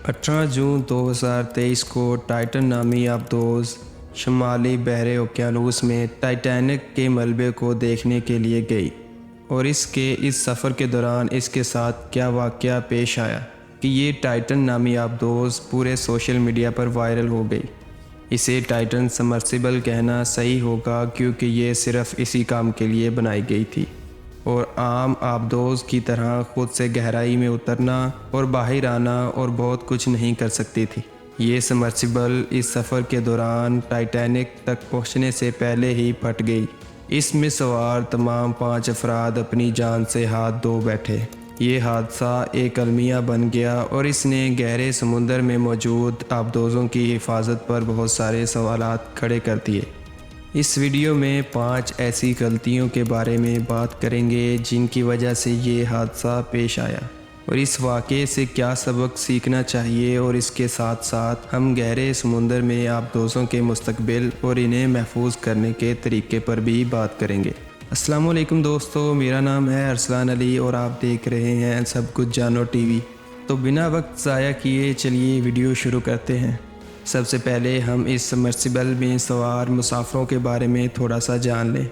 18 जून 2023 को टाइटन नामी आबदोज़ शुमाली बहरे ओकियानूस में टाइटैनिक के मलबे को देखने के लिए गई और इस सफ़र के दौरान इसके साथ क्या वाक़या पेश आया कि ये टाइटन नामी आबदोज़ पूरे सोशल मीडिया पर वायरल हो गई। इसे टाइटन सबमर्सिबल कहना सही होगा क्योंकि ये सिर्फ़ इसी काम के लिए बनाई गई थी और आम आबदोज़ की तरह खुद से गहराई में उतरना और बाहर आना और बहुत कुछ नहीं कर सकती थी। ये सबमर्सिबल इस सफ़र के दौरान टाइटैनिक तक पहुंचने से पहले ही फट गई। इसमें सवार तमाम 5 अफराद अपनी जान से हाथ धो बैठे। ये हादसा एक अलमिया बन गया और इसने गहरे समुंदर में मौजूद आबदोज़ों की हिफाजत पर बहुत सारे सवालात खड़े कर दिए। इस वीडियो में 5 ऐसी गलतियों के बारे में बात करेंगे जिनकी वजह से ये हादसा पेश आया और इस वाक़े से क्या सबक सीखना चाहिए, और इसके साथ साथ हम गहरे समुंदर में आबदोज़ों के मुस्तकबिल और इन्हें महफूज करने के तरीके पर भी बात करेंगे। अस्सलाम वालेकुम दोस्तों, मेरा नाम है अरसलान अली और आप देख रहे हैं सब कुछ जानो टीवी। तो बिना वक्त ज़ाया किए चलिए वीडियो शुरू करते हैं। सबसे पहले हम इस सबमर्सिबल में सवार मुसाफिरों के बारे में थोड़ा सा जान लें।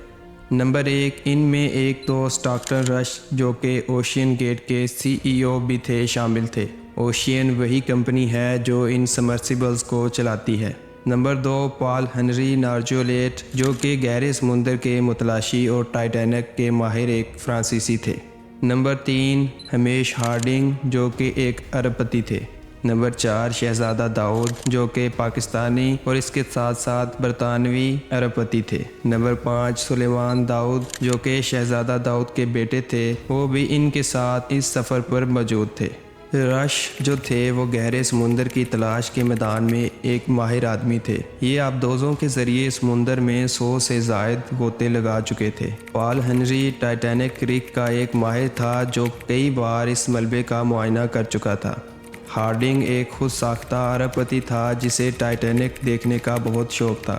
नंबर 1, इनमें एक तो स्टॉकटन रश जो कि ओशियन गेट के CEO भी थे शामिल थे। ओशियन वही कंपनी है जो इन सबमर्सिबल्स को चलाती है। नंबर 2, पॉल हेनरी नार्जोलेट जो कि गहरे समुंदर के मुतलाशी और टाइटैनिक के माहिर एक फ्रांसीसी थे। नंबर 3, हमेश हार्डिंग जो कि एक अरबपति थे। नंबर 4, शहज़ादा दाऊद जो कि पाकिस्तानी और इसके साथ साथ बरतानवी अरबपति थे। नंबर 5, सुलेमान दाऊद जो कि शहज़ादा दाऊद के बेटे थे, वो भी इनके साथ इस सफ़र पर मौजूद थे। रश जो थे वो गहरे समुंदर की तलाश के मैदान में एक माहिर आदमी थे। ये आबदोज़ों के ज़रिए समुंदर में 100 से ज़ायद गोते लगा चुके थे। पॉल हेनरी टाइटैनिक रिग का एक माहिर था जो कई बार इस मलबे का मुआयना कर चुका था। हार्डिंग एक खुद साख्ता अरबपति था जिसे टाइटैनिक देखने का बहुत शौक़ था।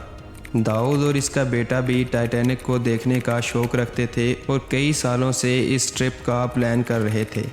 दाऊद और इसका बेटा भी टाइटैनिक को देखने का शौक़ रखते थे और कई सालों से इस ट्रिप का प्लान कर रहे थे।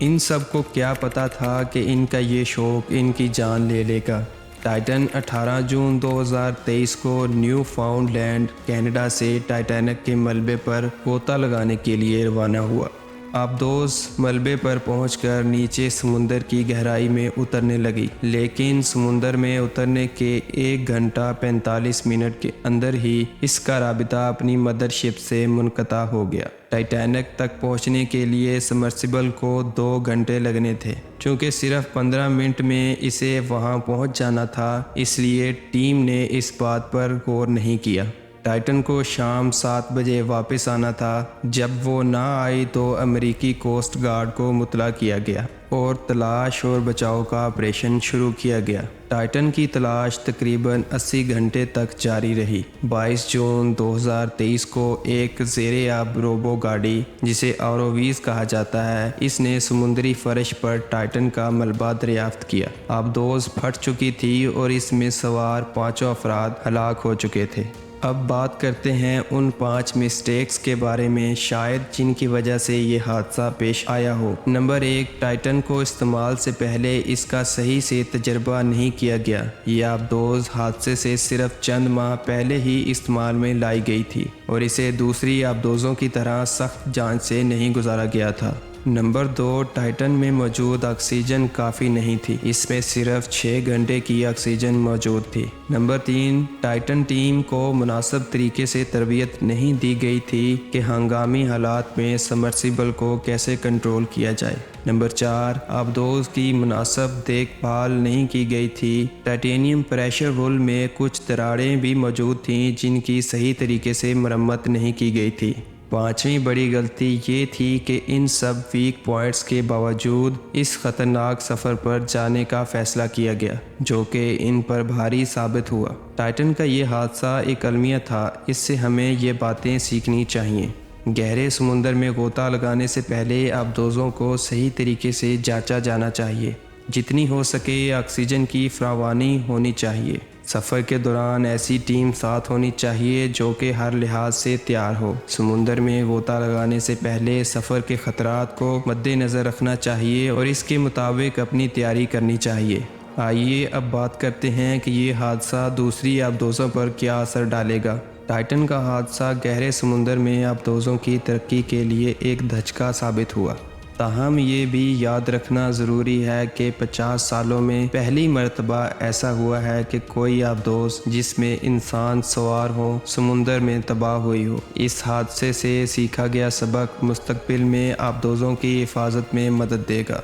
इन सब को क्या पता था कि इनका ये शौक़ इनकी जान ले लेगा। टाइटन 18 जून 2023 को न्यू फाउंडलैंड कनाडा से टाइटैनिक के मलबे पर गोता लगाने के लिए रवाना हुआ। आबदोज़ मलबे पर पहुंचकर नीचे समुंदर की गहराई में उतरने लगी, लेकिन समुंदर में उतरने के 1 घंटा 45 मिनट के अंदर ही इसका राबिता अपनी मदरशिप से मुनक़ता हो गया। टाइटैनिक तक पहुंचने के लिए सबमर्सिबल को 2 घंटे लगने थे। चूँकि सिर्फ 15 मिनट में इसे वहां पहुंच जाना था, इसलिए टीम ने इस बात पर गौर नहीं किया। टाइटन को शाम 7 बजे वापस आना था। जब वो ना आई तो अमेरिकी कोस्ट गार्ड को मुतला किया गया और तलाश और बचाव का ऑपरेशन शुरू किया गया। टाइटन की तलाश तकरीबन 80 घंटे तक जारी रही। 22 जून 2023 को एक ज़ेरे आब रोबो गाड़ी जिसे आरोवीज़ कहा जाता है, इसने समुद्री फर्श पर टाइटन का मलबा दरियाफ्त किया। आबदोज़ फट चुकी थी और इसमें सवार 5 अफराद हलाक हो चुके थे। अब बात करते हैं उन 5 मिस्टेक्स के बारे में शायद जिनकी वजह से ये हादसा पेश आया हो। नंबर 1, टाइटन को इस्तेमाल से पहले इसका सही से तजर्बा नहीं किया गया। ये आबदोज़ हादसे से सिर्फ चंद माह पहले ही इस्तेमाल में लाई गई थी और इसे दूसरी आबदोज़ों की तरह सख्त जांच से नहीं गुजारा गया था। नंबर 2, टाइटन में मौजूद ऑक्सीजन काफ़ी नहीं थी। इसमें सिर्फ 6 घंटे की ऑक्सीजन मौजूद थी। नंबर 3, टाइटन टीम को मुनासिब तरीके से तरबियत नहीं दी गई थी कि हंगामी हालात में सबमर्सिबल को कैसे कंट्रोल किया जाए। नंबर 4, आबदोज़ की मुनासिब देखभाल नहीं की गई थी। टाइटेनियम प्रेशर वुल में कुछ दरारें भी मौजूद थीं जिनकी सही तरीके से मरम्मत नहीं की गई थी। 5वीं बड़ी गलती ये थी कि इन सब वीक पॉइंट्स के बावजूद इस ख़तरनाक सफ़र पर जाने का फ़ैसला किया गया, जो कि इन पर भारी साबित हुआ। टाइटन का ये हादसा एक अलमिया था, इससे हमें ये बातें सीखनी चाहिए। गहरे समुंदर में गोता लगाने से पहले आबदोज़ों को सही तरीके से जांचा जाना चाहिए। जितनी हो सके ऑक्सीजन की फरावानी होनी चाहिए। سفر کے دوران ایسی ٹیم ساتھ ہونی چاہیے جو کہ ہر لحاظ سے تیار ہو۔ سمندر میں غوطہ لگانے سے پہلے سفر کے خطرات کو مد نظر رکھنا چاہیے اور اس کے مطابق اپنی تیاری کرنی چاہیے۔ آئیے اب بات کرتے ہیں کہ یہ حادثہ دوسری آبدوزوں پر کیا اثر ڈالے گا۔ ٹائٹن کا حادثہ گہرے سمندر میں آبدوزوں کی ترقی کے لیے ایک دھچکا ثابت ہوا۔ تاہم یہ بھی یاد رکھنا ضروری ہے کہ 50 سالوں میں پہلی مرتبہ ایسا ہوا ہے کہ کوئی آبدوز جس میں انسان سوار ہو سمندر میں تباہ ہوئی ہو۔ اس حادثے سے سیکھا گیا سبق مستقبل میں آبدوزوں کی حفاظت میں مدد دے گا۔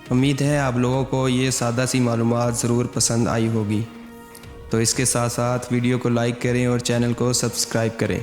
امید ہے آپ لوگوں کو یہ سادہ سی معلومات ضرور پسند آئی ہوگی، تو اس کے ساتھ ساتھ ویڈیو کو لائک کریں اور چینل کو سبسکرائب کریں۔